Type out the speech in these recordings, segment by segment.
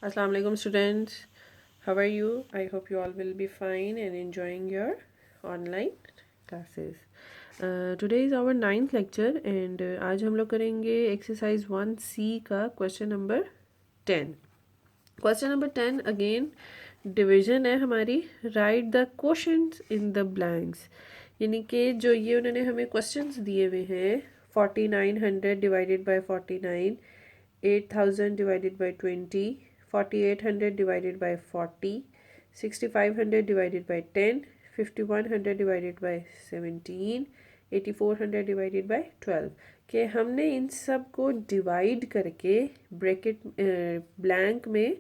Assalamu alaikum students. How are you? I hope you all will be fine and enjoying your online classes. Today is our ninth lecture and आज हम लोग करेंगे exercise 1C का question number 10. Question number 10 again division है हमारी. Write the quotients in the blanks. यानी कि जो ये उन्होंने हमें questions दिए हुए हैं 4900 divided by 49, 8000 divided by 20, 4800 divided by 40, 6500 divided by 10, 5100 divided by 17, 8400 divided by 12 कि हमने इन सब को डिवाइड करके ब्रैकेट ब्लैंक में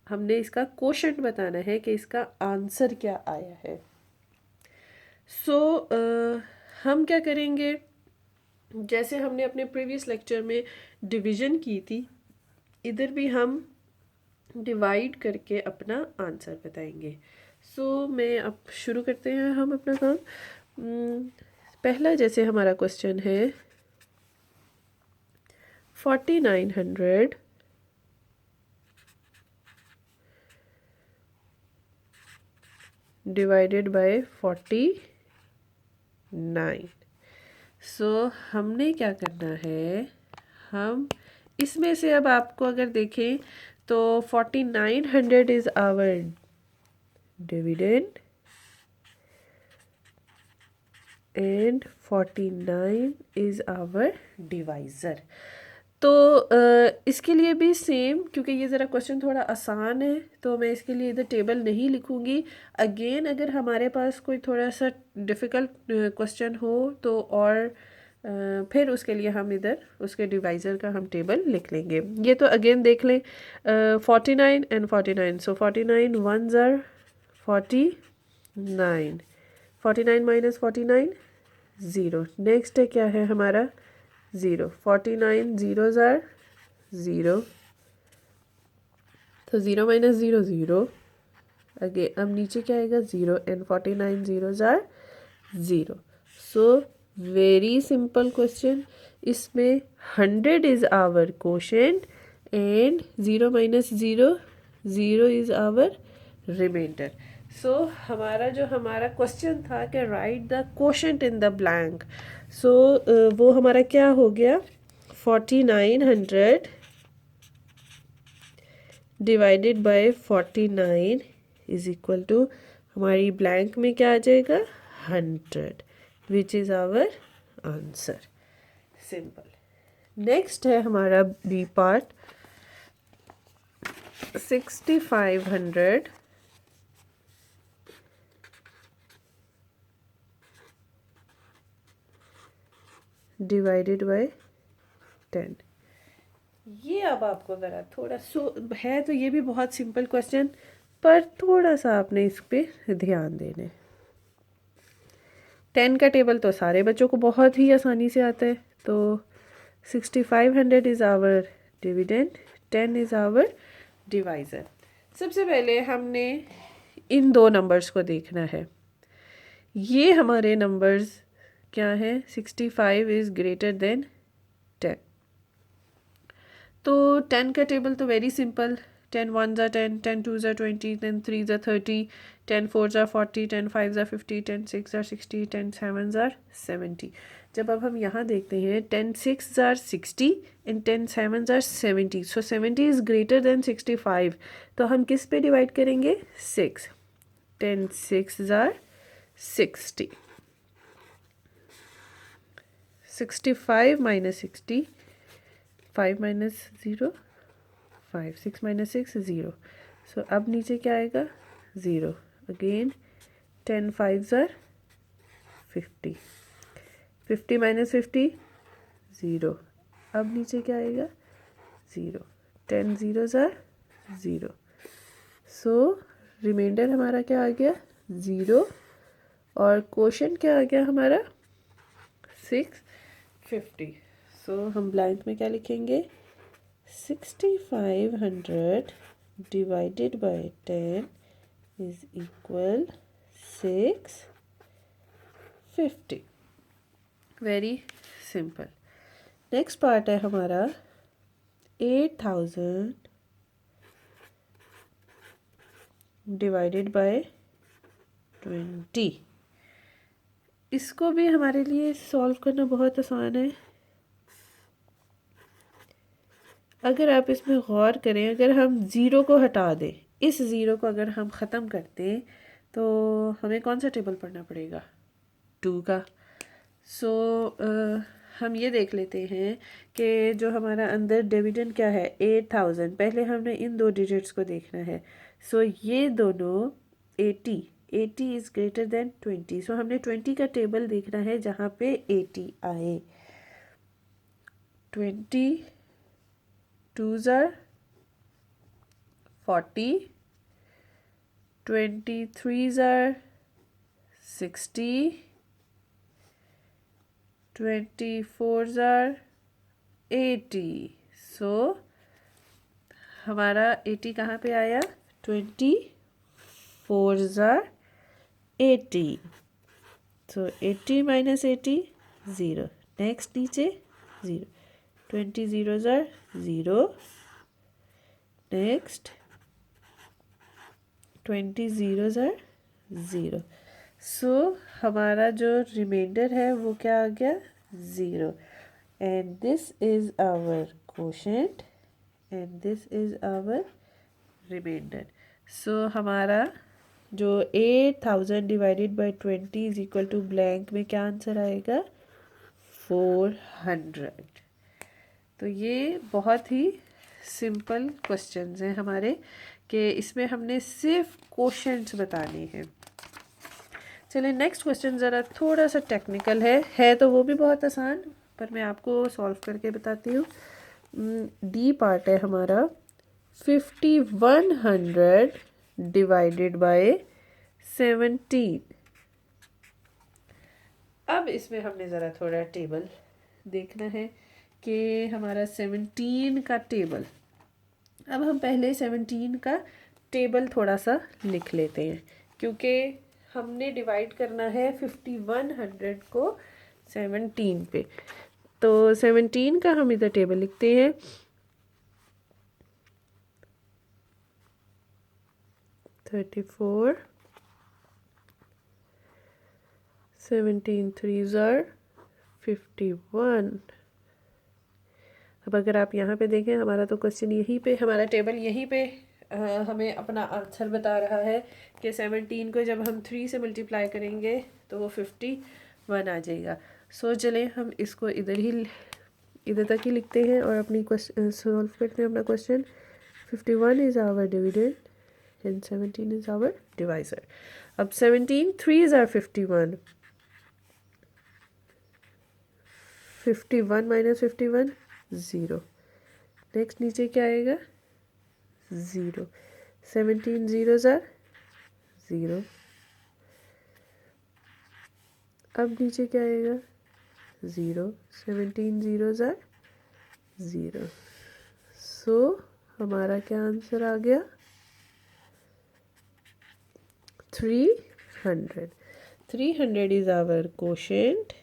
हमने इसका क्वोशंट बताना है कि इसका आंसर क्या आया है. हम क्या करेंगे, जैसे हमने अपने प्रीवियस लेक्चर में डिवीजन की थी, इधर भी हम डिवाइड करके अपना आंसर बताएंगे. मैं अब शुरू करते हैं हम अपना काम. पहला जैसे हमारा क्वेश्चन है 4900 डिवाइडेड बाय 49. हमने क्या करना है, हम इसमें से अब आपको अगर देखें तो 4900 is our dividend and 49 is our divisor. इसके लिए भी सेम, क्योंकि ये ज़रा क्वेश्चन थोड़ा आसान है तो मैं इसके लिए इधर टेबल नहीं लिखूँगी. अगेन अगर हमारे पास कोई थोड़ा सा डिफ़िकल्ट क्वेश्चन हो तो और फिर उसके लिए हम इधर उसके डिवाइज़र का हम टेबल लिख लेंगे. ये तो अगेन देख लें 49 and 49. 49 1s are 49, 49 minus 49 zero. Next है क्या है हमारा 0. 49 zeros are 0. तो 0 माइनस 0 0. अगेन अब नीचे क्या आएगा 0 and 49 zeros are 0. Very simple question. इसमें 100 is our quotient and 0 minus 0 0 is our remainder. हमारा जो हमारा क्वेश्चन था कि write the quotient in the blank, वो हमारा क्या हो गया 4900 divided by 49 is equal to हमारी ब्लैंक में क्या आ जाएगा 100, which is our answer. Simple. Next है हमारा बी पार्ट 6500 डिवाइडेड बाय 10. ये अब आपको ज़रा थोड़ा है तो ये भी बहुत सिंपल क्वेश्चन, पर थोड़ा सा आपने इस पर ध्यान देना है. 10 का टेबल तो सारे बच्चों को बहुत ही आसानी से आता है. तो 6500 is our dividend, 10 is our divisor. सबसे पहले हमने इन दो नंबर्स को देखना है. ये हमारे नंबर्स क्या हैं, 65 इज़ ग्रेटर देन 10. तो 10 का टेबल तो very simple. 10 1s are 10, 10 2s are 20, 10 3s are 30, 10 4s are 40, 10 5s are 50, 10 6s are 60, 10 7s are 70. जब अब हम यहाँ देखते हैं 10 6s are 60 and 10 7s are 70. 70 is greater than 65. तो हम किस पे डिवाइड करेंगे 6. 10 6s are 60. 65 minus 60, 5 minus 0 5, 6 minus 6 0. अब नीचे क्या आएगा 0. Again 10 5s are 50, 50 minus 50 0. अब नीचे क्या आएगा 0. 10 zeros are 0. रिमाइंडर हमारा क्या आ गया 0 और क्वोशंट क्या आ गया हमारा 650. हम ब्लैंक में क्या लिखेंगे 6500 divided by 10 is equal 650. Very simple. Next part है हमारा 8000 डिवाइडेड बाय 20। इसको भी हमारे लिए सॉल्व करना बहुत आसान है। अगर आप इसमें गौर करें, अगर हम ज़ीरो को हटा दें, इस ज़ीरो को अगर हम ख़त्म कर दें तो हमें कौन सा टेबल पढ़ना पड़ेगा? 2 का। सो हम ये देख लेते हैं कि जो हमारा अंदर डिविडेंड क्या है 8000। पहले हमने इन दो डिजिट्स को देखना है। सो ये दोनों 80 इज़ ग्रेटर देन 20। सो हमने 20 का टेबल देखना है जहाँ पे 80 आए। 20 2s are 40, 23s are 60, 24s are 80। सो हमारा 80 कहाँ पे आया? 24s are 80। So 80 minus 80 0। Next नीचे 0। 20 zeros are 0। Next 20 zeros are 0। So हमारा जो रिमाइंडर है वो क्या आ गया? 0। And this is our quotient and this is our remainder. So हमारा जो 8000 divided by 20 is equal to blank में क्या आंसर आएगा? 400। तो ये बहुत ही सिंपल क्वेश्चंस हैं हमारे, कि इसमें हमने सिर्फ क्वोशेंट्स बताने हैं। चलिए नेक्स्ट क्वेश्चन ज़रा थोड़ा सा टेक्निकल है तो वो भी बहुत आसान, पर मैं आपको सॉल्व करके बताती हूँ। डी पार्ट है हमारा 5100 डिवाइडेड बाय 17। अब इसमें हमने ज़रा थोड़ा टेबल देखना है कि हमारा 17 का टेबल। अब हम पहले 17 का टेबल थोड़ा सा लिख लेते हैं, क्योंकि हमने डिवाइड करना है 5100 को 17 पे। तो 17 का हम इधर टेबल लिखते हैं। 34, 17 3s are 51। अब अगर आप यहाँ पे देखें, हमारा तो क्वेश्चन यहीं पे, हमारा टेबल यहीं पे हमें अपना आंसर बता रहा है कि 17 को जब हम 3 से मल्टीप्लाई करेंगे तो वो 51 आ जाएगा। सो चलें हम इसको इधर तक ही लिखते हैं और अपनी क्वेश्चन सॉल्व करते हैं अपना question. 51 is our dividend and 17 is our divisor. अब 17 3s are 51। 51 माइनस 51 0। नेक्स्ट नीचे क्या आएगा? 0। 17 zeros are 0। अब नीचे क्या आएगा? 0। 17 zeros are 0। सो हमारा क्या आंसर आ गया? 300। 300 is our quotient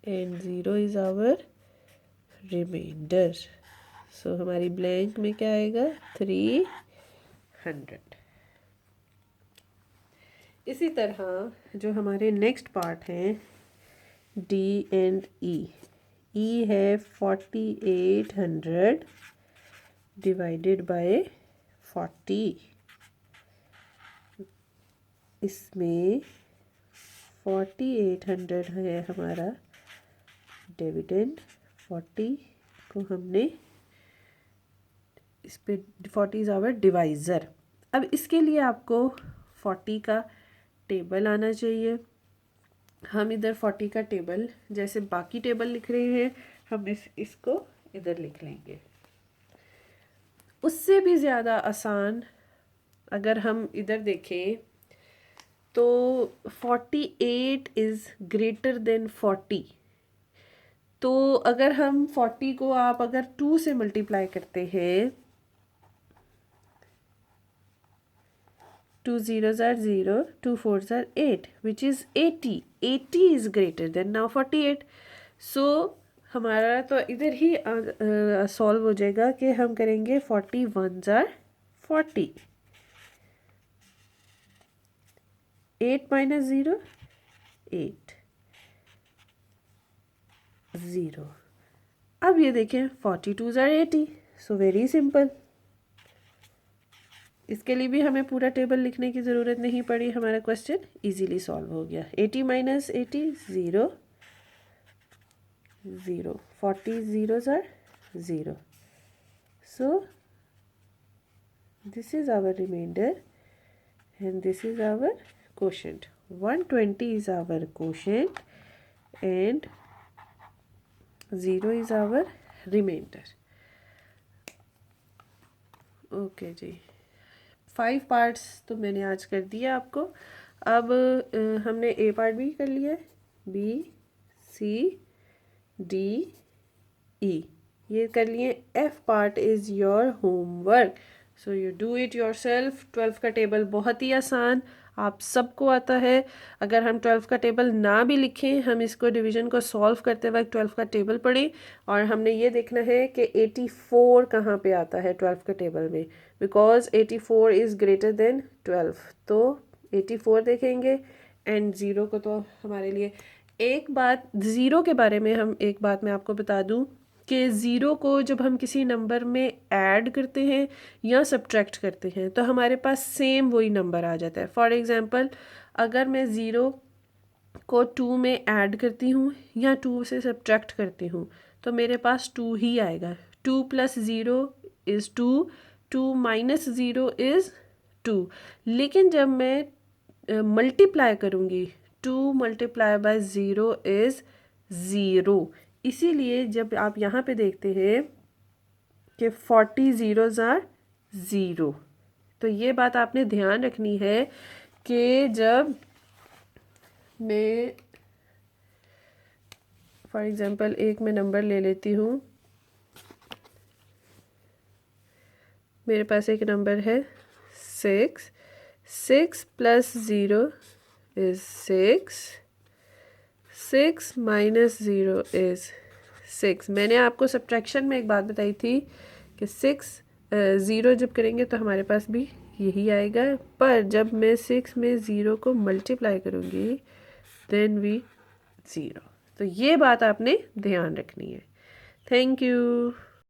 and 0 is our remainder। सो हमारी ब्लैंक में क्या आएगा? 300। इसी तरह जो हमारे नेक्स्ट पार्ट हैं डी एंड ई। ई है 4800 डिवाइडेड बाय 40। इसमें 4800 है हमारा डिविडेंड। 40 को हमने इस पे 40 इज़ आवर डिवाइज़र। अब इसके लिए आपको 40 का टेबल आना चाहिए। हम इधर 40 का टेबल जैसे बाकी टेबल लिख रहे हैं, हम इसको इधर लिख लेंगे। उससे भी ज़्यादा आसान अगर हम इधर देखें तो 48 इज़ ग्रेटर देन 40। तो अगर हम 40 को आप अगर 2 से मल्टीप्लाई करते हैं, 2 zeros are 0, 2 4s are 8, which is 80। 80 is greater than now 48। So हमारा तो इधर ही सॉल्व हो जाएगा कि हम करेंगे 41s are 40। 8 माइनस 0 8 0। अब ये देखें 42 ज़ार 80, सो वेरी सिंपल। इसके लिए भी हमें पूरा टेबल लिखने की ज़रूरत नहीं पड़ी, हमारा क्वेश्चन इजीली सॉल्व हो गया। 80 माइनस 80 0 0, 40 0 ज़ार 0, so this is our remainder and this is our quotient. 120 is our quotient and 0 is our remainder. Okay जी, 5 पार्ट्स तो मैंने आज कर दिया आपको। अब हमने ए पार्ट भी कर लिया है, बी सी डी ई ये कर लिए। F part is your homework, so you do it your self. 12 का टेबल बहुत ही आसान, आप सबको आता है। अगर हम 12 का टेबल ना भी लिखें, हम इसको डिवीज़न को सॉल्व करते वक्त 12 का टेबल पढ़ें और हमने ये देखना है कि 84 कहाँ पे आता है 12 के टेबल में, बिकॉज 84 इज़ ग्रेटर देन 12। तो 84 देखेंगे एंड ज़ीरो को तो हमारे लिए एक बात ज़ीरो के बारे में हम एक बात मैं आपको बता दूं कि ज़ीरो को जब हम किसी नंबर में ऐड करते हैं या सब्ट्रैक्ट करते हैं तो हमारे पास सेम वही नंबर आ जाता है। फॉर एग्ज़ाम्पल, अगर मैं ज़ीरो को 2 में ऐड करती हूँ या 2 से सब्ट्रैक्ट करती हूँ तो मेरे पास 2 ही आएगा। 2 प्लस 0 इज़ 2, 2 माइनस 0 इज़ 2। लेकिन जब मैं मल्टीप्लाई करूँगी, 2 मल्टीप्लाई बाय 0 इज़ 0। इसीलिए जब आप यहाँ पे देखते हैं कि 40 ज़ीरोज़ आर 0, तो ये बात आपने ध्यान रखनी है कि जब मैं फॉर एग्ज़ाम्पल एक मैं नंबर ले लेती हूँ, मेरे पास एक नंबर है 6, 6 प्लस 0 इज़ 6, 6 माइनस 0 इज़ 6। मैंने आपको सब्ट्रैक्शन में एक बात बताई थी कि 0 जब करेंगे तो हमारे पास भी यही आएगा, पर जब मैं 6 में 0 को मल्टीप्लाई करूँगी देन भी 0। तो ये बात आपने ध्यान रखनी है। Thank you.